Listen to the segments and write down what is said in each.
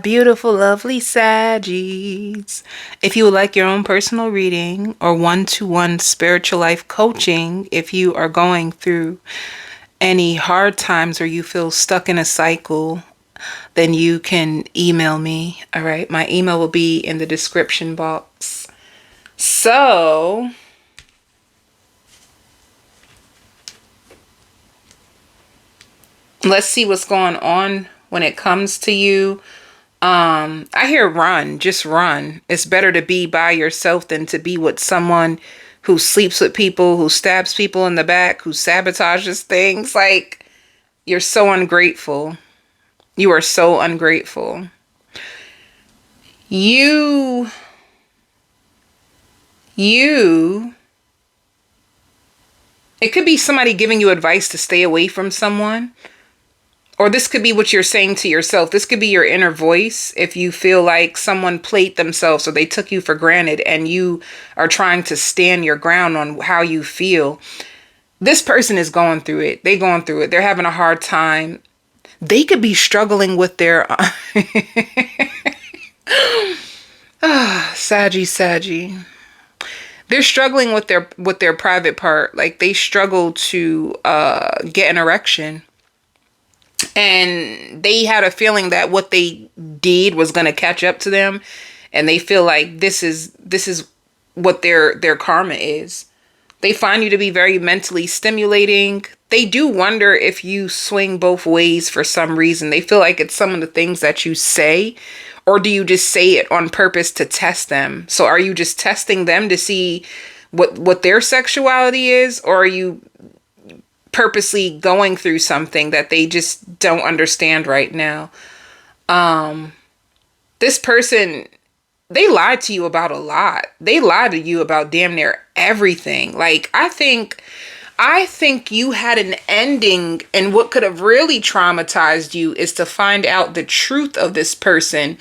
Beautiful, lovely Saggies. If you would like your own personal reading or one-to-one spiritual life coaching, if you are going through any hard times or you feel stuck in a cycle, then you can email me. All right. My email will be in the description box. So, let's see what's going on when it comes to you. I hear run, just run. It's better to be by yourself than to be with someone who sleeps with people, who stabs people in the back, who sabotages things. Like, you're so ungrateful. You are so ungrateful. You, it could be somebody giving you advice to stay away from someone. Or this could be what you're saying to yourself. This could be your inner voice if you feel like someone played themselves or they took you for granted and you are trying to stand your ground on how you feel. This person is going through it. They're going through it. They're having a hard time. They could be struggling with their... Saggy. They're struggling with their private part. Like they struggle to get an erection. And they had a feeling that what they did was going to catch up to them. And they feel like this is what their karma is. They find you to be very mentally stimulating. They do wonder if you swing both ways for some reason. They feel like it's some of the things that you say, or do you just say it on purpose to test them? So are you just testing them to see what their sexuality is, or are you purposely going through something that they just don't understand right now? This person, they lied to you about a lot. They lied to you about damn near everything. Like, I think you had an ending, and what could have really traumatized you is to find out the truth of this person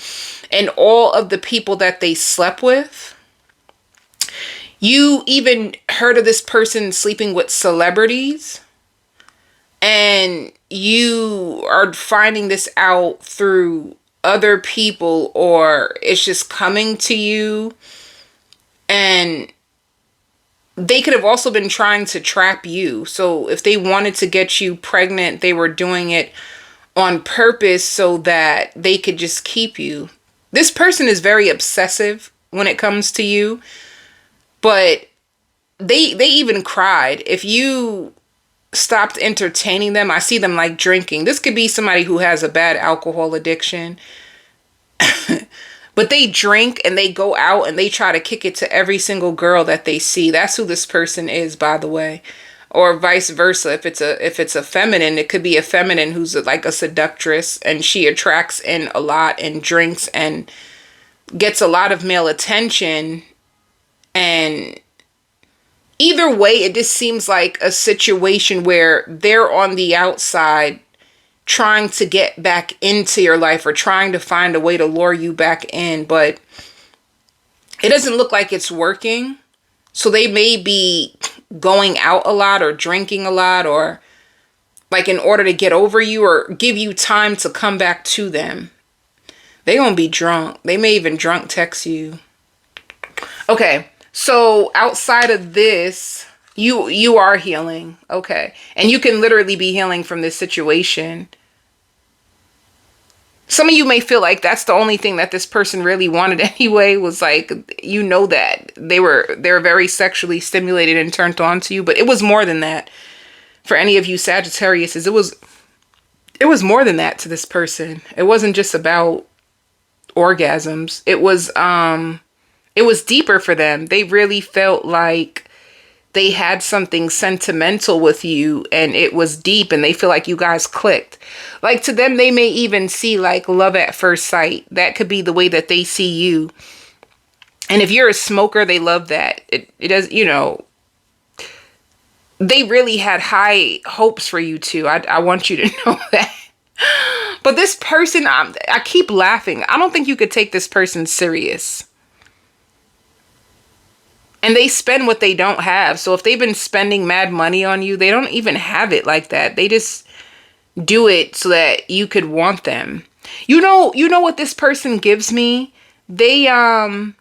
and all of the people that they slept with. You even heard of this person sleeping with celebrities. And you are finding this out through other people, or it's just coming to you. And they could have also been trying to trap you. So if they wanted to get you pregnant, they were doing it on purpose so that they could just keep you. This person is very obsessive when it comes to you. But they even cried. If you stopped entertaining them, I see them like drinking. This could be somebody who has a bad alcohol addiction. But they drink and they go out and they try to kick it to every single girl that they see. That's who this person is, by the way. Or vice versa. If it's a feminine, it could be a feminine who's like a seductress and she attracts in a lot and drinks and gets a lot of male attention. And either way, it just seems like a situation where they're on the outside trying to get back into your life or trying to find a way to lure you back in, but it doesn't look like it's working. So they may be going out a lot or drinking a lot, or like in order to get over you or give you time to come back to them. They're going to be drunk. They may even drunk text you. Okay. So outside of this, you are healing. Okay. And you can literally be healing from this situation. Some of you may feel like that's the only thing that this person really wanted anyway, was like, you know, that they were very sexually stimulated and turned on to you, but it was more than that. For any of you Sagittarius, it was more than that to this person. It wasn't just about orgasms. It was deeper for them. They really felt like they had something sentimental with you and it was deep and they feel like you guys clicked. Like to them, they may even see like love at first sight. That could be the way that they see you. And if you're a smoker, they love that. It does, you know, they really had high hopes for you too. I want you to know that. But this person, I keep laughing. I don't think you could take this person serious. And they spend what they don't have. So if they've been spending mad money on you, they don't even have it like that. They just do it so that you could want them. You know what this person gives me? They're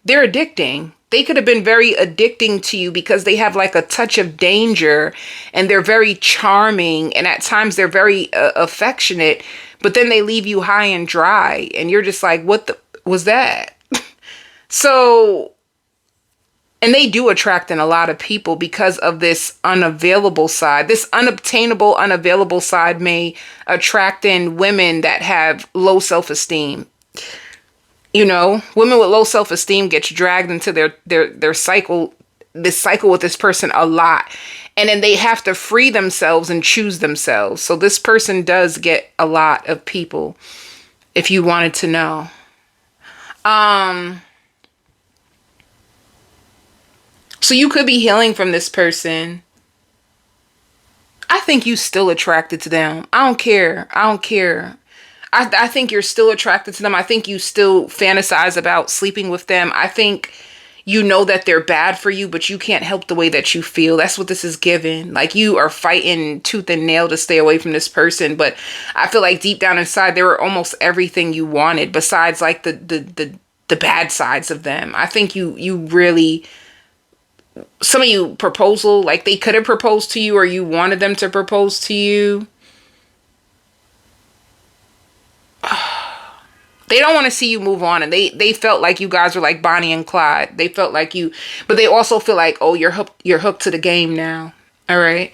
addicting. They could have been very addicting to you because they have like a touch of danger, and they're very charming, and at times they're very affectionate, but then they leave you high and dry and you're just like, what the was that? So, and they do attract in a lot of people because of this unavailable side. This unobtainable, unavailable side may attract in women that have low self-esteem. You know, women with low self-esteem gets dragged into their cycle, this cycle with this person a lot. And then they have to free themselves and choose themselves. So this person does get a lot of people, if you wanted to know. So you could be healing from this person. I think you still attracted to them. I don't care. I think you're still attracted to them. I think you still fantasize about sleeping with them. I think you know that they're bad for you, but you can't help the way that you feel. That's what this is given. Like you are fighting tooth and nail to stay away from this person. But I feel like deep down inside, they were almost everything you wanted besides like the bad sides of them. I think you really, some of you proposal, like they could have proposed to you or you wanted them to propose to you. They don't want to see you move on, and they felt like you guys were like Bonnie and Clyde. They felt like you, but they also feel like, oh, you're hooked to the game now. All right.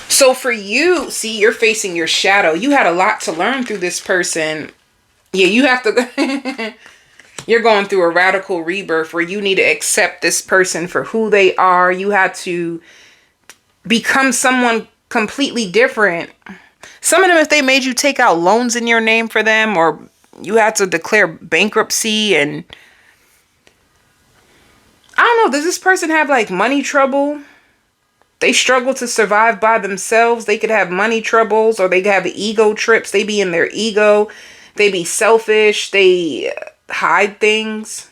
So for you, see, you're facing your shadow. You had a lot to learn through this person. Yeah, you have to. You're going through a radical rebirth where you need to accept this person for who they are. You had to become someone completely different. Some of them, if they made you take out loans in your name for them, or you had to declare bankruptcy, and I don't know, does this person have like money trouble? They struggle to survive by themselves. They could have money troubles, or they could have ego trips. They be in their ego. They be selfish. They hide things.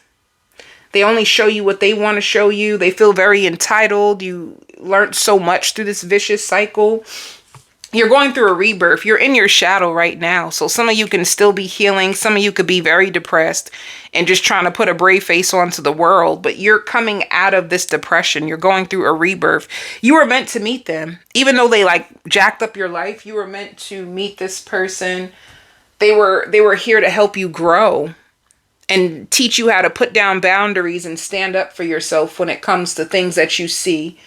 They only show you what they want to show you. They feel very entitled. You learned so much through this vicious cycle. You're going through a rebirth. You're in your shadow right now. So some of you can still be healing. Some of you could be very depressed and just trying to put a brave face onto the world. But you're coming out of this depression. You're going through a rebirth. You were meant to meet them. Even though they like jacked up your life, you were meant to meet this person. They were here to help you grow and teach you how to put down boundaries and stand up for yourself when it comes to things that you see.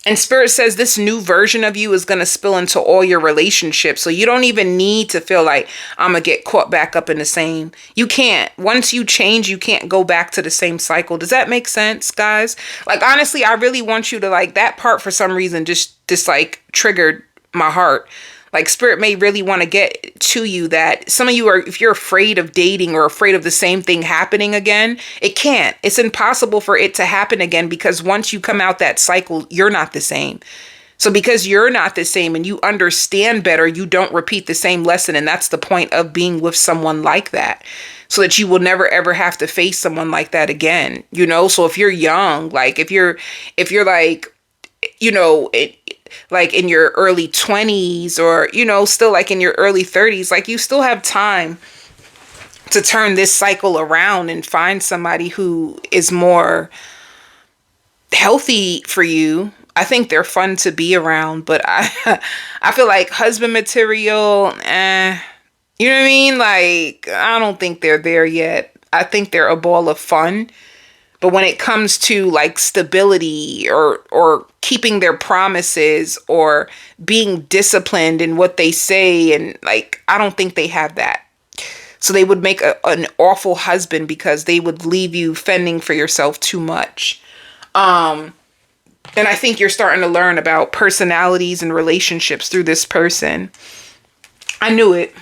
And Spirit says this new version of you is going to spill into all your relationships. So you don't even need to feel like I'm going to get caught back up in the same. You can't. Once you change, you can't go back to the same cycle. Does that make sense, guys? Like, honestly, I really want you to like that part for some reason just like triggered my heart. Like Spirit may really want to get to you that some of you are, if you're afraid of dating or afraid of the same thing happening again, it can't. It's impossible for it to happen again because once you come out that cycle, you're not the same. So because you're not the same and you understand better, you don't repeat the same lesson. And that's the point of being with someone like that, so that you will never, ever have to face someone like that again. You know, so if you're young, like if you're like, you know, like in your early 20s or, you know, still like in your early 30s, like you still have time to turn this cycle around and find somebody who is more healthy for you. I think they're fun to be around, but I feel like husband material, you know what I mean? Like, I don't think they're there yet. I think they're a ball of fun. But when it comes to like stability or keeping their promises or being disciplined in what they say, and like, I don't think they have that. So they would make an awful husband because they would leave you fending for yourself too much. And I think you're starting to learn about personalities and relationships through this person. I knew it.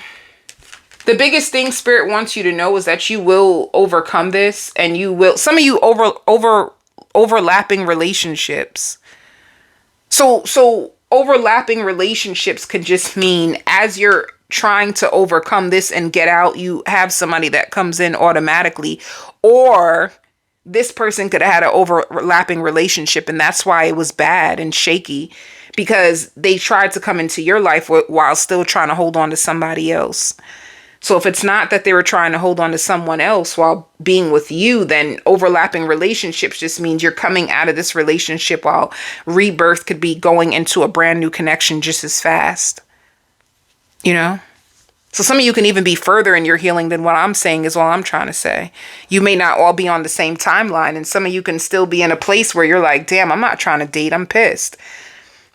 The biggest thing Spirit wants you to know is that you will overcome this, and you will, some of you overlapping relationships. So overlapping relationships can just mean as you're trying to overcome this and get out, you have somebody that comes in automatically, or this person could have had an overlapping relationship and that's why it was bad and shaky, because they tried to come into your life while still trying to hold on to somebody else. So if it's not that they were trying to hold on to someone else while being with you, then overlapping relationships just means you're coming out of this relationship while rebirth could be going into a brand new connection just as fast. You know? So some of you can even be further in your healing than what I'm saying is all I'm trying to say. You may not all be on the same timeline, and some of you can still be in a place where you're like, damn, I'm not trying to date. I'm pissed.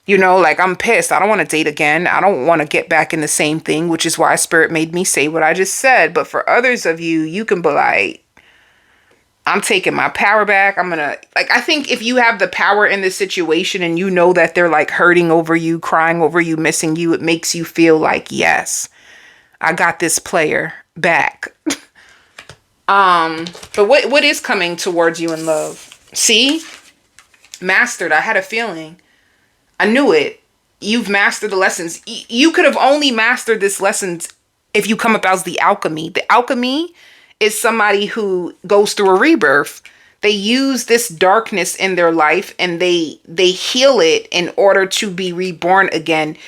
You know, like, I'm pissed. I don't want to date again. I don't want to get back in the same thing, which is why Spirit made me say what I just said. But for others of you, you can be like, I'm taking my power back. I'm going to, like, I think if you have the power in this situation and you know that they're like hurting over you, crying over you, missing you, it makes you feel like, yes, I got this player back. But what is coming towards you in love? See? Mastered. I had a feeling. I knew it. You've mastered the lessons. You could have only mastered this lessons if you come up as the alchemy. The alchemy is somebody who goes through a rebirth. They use this darkness in their life and they heal it in order to be reborn again,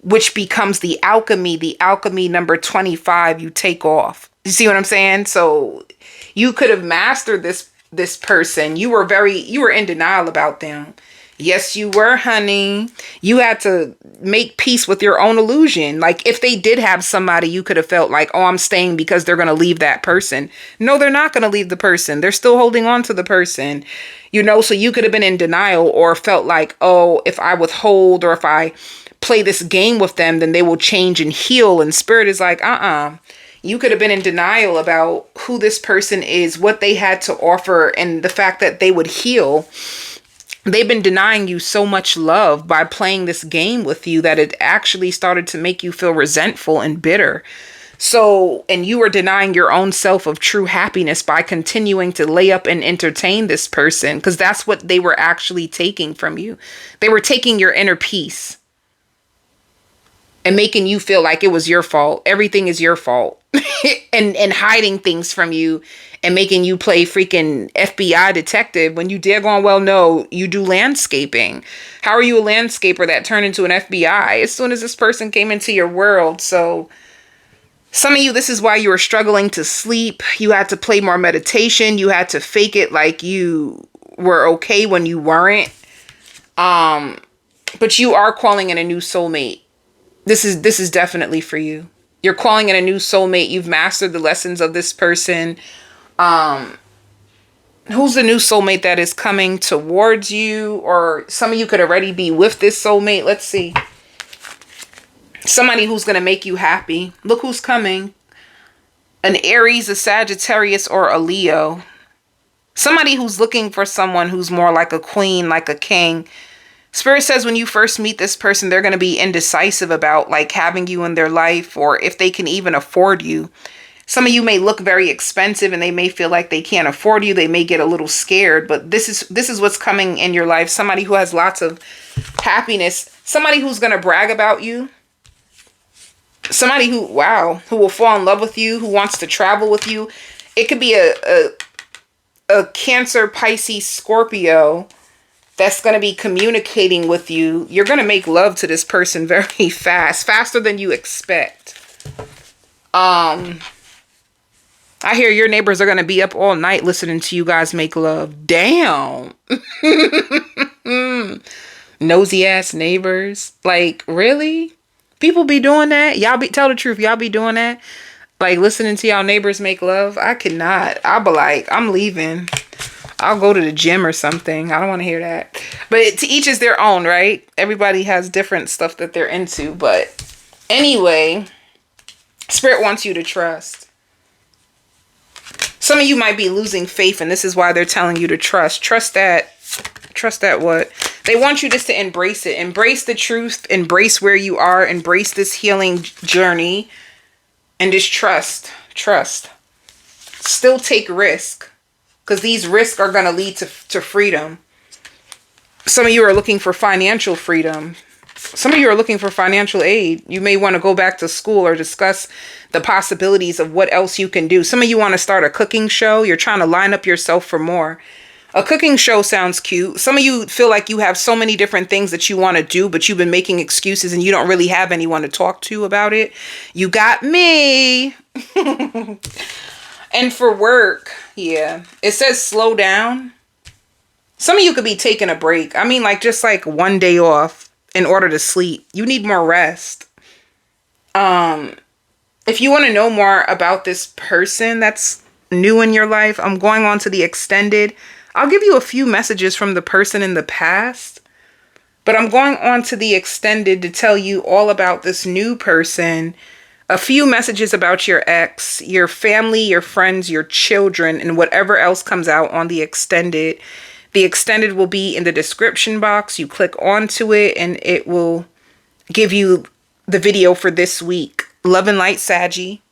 which becomes the alchemy number 25 you take off. You see what I'm saying? So you could have mastered this person. You were in denial about them. Yes, you were, honey. You had to make peace with your own illusion. Like, if they did have somebody, you could have felt like, oh, I'm staying because they're going to leave that person. No, they're not going to leave the person. They're still holding on to the person. You know, so you could have been in denial or felt like, oh, if I withhold or if I play this game with them, then they will change and heal. And Spirit is like, You could have been in denial about who this person is, what they had to offer, and the fact that they would heal. They've been denying you so much love by playing this game with you that it actually started to make you feel resentful and bitter. So, and you were denying your own self of true happiness by continuing to lay up and entertain this person, because that's what they were actually taking from you. They were taking your inner peace and making you feel like it was your fault. Everything is your fault. and hiding things from you and making you play freaking FBI detective when you daggone well know you do landscaping. How are you a landscaper that turned into an FBI as soon as this person came into your world? So some of you, this is why you were struggling to sleep. You had to play more meditation. You had to fake it like you were okay when you weren't. But you are calling in a new soulmate. This is definitely for you. You're calling in a new soulmate. You've mastered the lessons of this person. Who's the new soulmate that is coming towards you? Or some of you could already be with this soulmate. Let's see. Somebody who's going to make you happy. Look who's coming. An Aries, a Sagittarius, or a Leo. Somebody who's looking for someone who's more like a queen, like a king. Spirit says when you first meet this person, they're going to be indecisive about like having you in their life or if they can even afford you. Some of you may look very expensive and they may feel like they can't afford you. They may get a little scared, but this is what's coming in your life. Somebody who has lots of happiness. Somebody who's going to brag about you. Somebody who will fall in love with you, who wants to travel with you. It could be a Cancer, Pisces, Scorpio that's going to be communicating with you. You're going to make love to this person very fast, faster than you expect. I hear your neighbors are going to be up all night listening to you guys make love. Damn. Nosy ass neighbors. Like, really? People be doing that? Tell the truth. Y'all be doing that? Like, listening to y'all neighbors make love? I cannot. I'll be like, I'm leaving. I'll go to the gym or something. I don't want to hear that. But to each is their own, right? Everybody has different stuff that they're into. But anyway, Spirit wants you to trust. Some of you might be losing faith, and this is why they're telling you to trust. Trust that what? They want you just to embrace it. Embrace the truth. Embrace where you are. Embrace this healing journey. And just trust. Trust. Still take risk. Because these risks are going to lead to freedom. Some of you are looking for financial freedom. Some of you are looking for financial aid. You may want to go back to school or discuss the possibilities of what else you can do. Some of you want to start a cooking show. You're trying to line up yourself for more. A cooking show sounds cute. Some of you feel like you have so many different things that you want to do, but you've been making excuses and you don't really have anyone to talk to about it. You got me. And for work, yeah, it says slow down. Some of you could be taking a break. I mean, like just like one day off in order to sleep. You need more rest. If you want to know more about this person that's new in your life, I'm going on to the extended. I'll give you a few messages from the person in the past, but I'm going on to the extended to tell you all about this new person, a few messages about your ex, your family, your friends, your children, and whatever else comes out on the extended. The extended will be in the description box. You click onto it and it will give you the video for this week. Love and light, Saggy.